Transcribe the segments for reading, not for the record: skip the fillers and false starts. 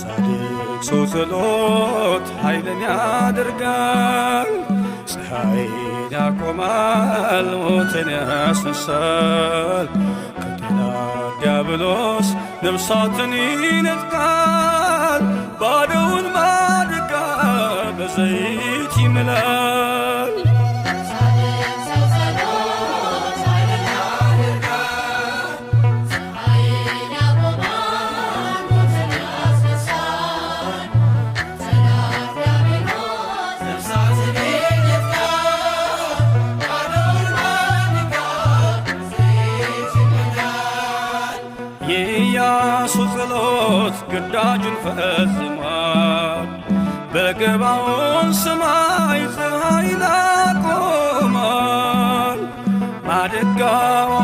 የጻድቅ ሰው ጸሎት ኃይልን ያደርጋል። ፀሐይን ያቆማል፣ ሞትን ያስነሳል። ከጤና ዲያብሎስ ነፍሳትን ይነጥቃል። ባዶውን ማድጋ በዘይት ይምላል። የኢያሱ ጸሎት ግዳጁን ፈጽሟል። በገባዖን ሰማይ ፀሐይን አቆሟል። ማድጋዋ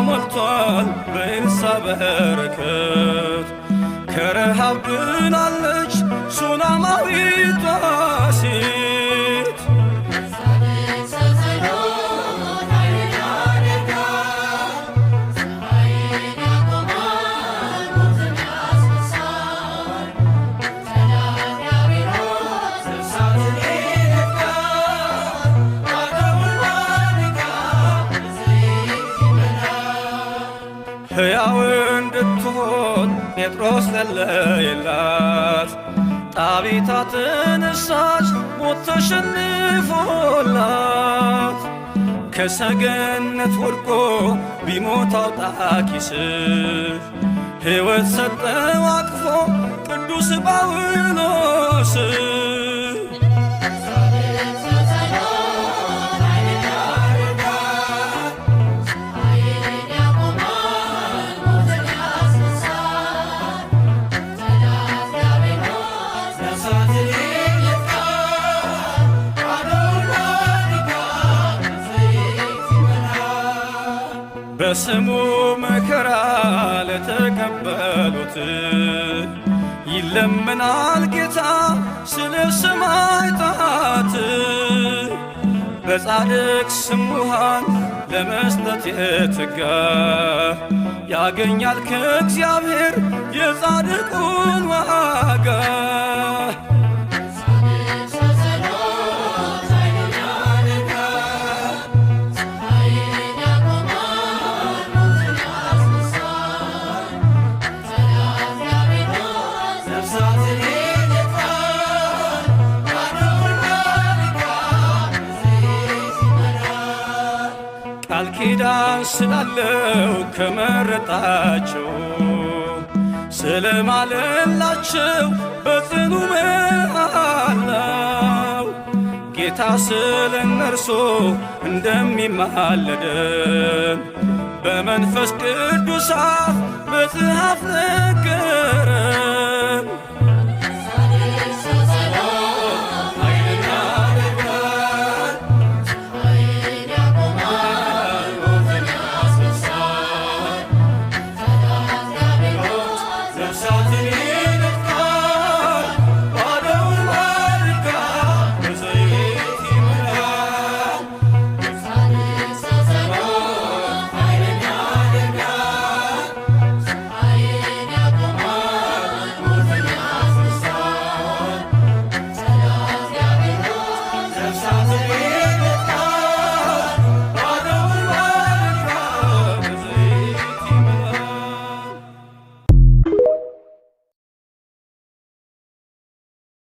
ሞልቷል በኤልሳዕ በረከት። ከረሃብ ድናለች ሱናማዊቷ ሴት። ሕያው እንድትሆን ጴጥሮስ ጸለየላት። ጣቢታ ተነሳች ሞት ተሸንፎላት። ከሰገነት ወድቆ ቢሞት አውጣኪስ ሕይወት ሰጠው አቅፎ ቅዱስ ጳውሎስ። በስሙ መከራ ለተቀበሉት ይለመናል ጌታ ስለ ሰማዕታት። በጻድቅ ስም ውሃን ለመስጠት የተጋ ያገኛል ከእግዚአብሔር የጻድቁን ዋጋ። ቃል ኪዳን ስላለው ከመረጣቸው ስለማለላቸው በጽኑ መሃላው ጌታ ስለ እነርሱ እንደሚማልደን በመንፈስ ቅዱስ አፍ መጽሐፍ ነገረን።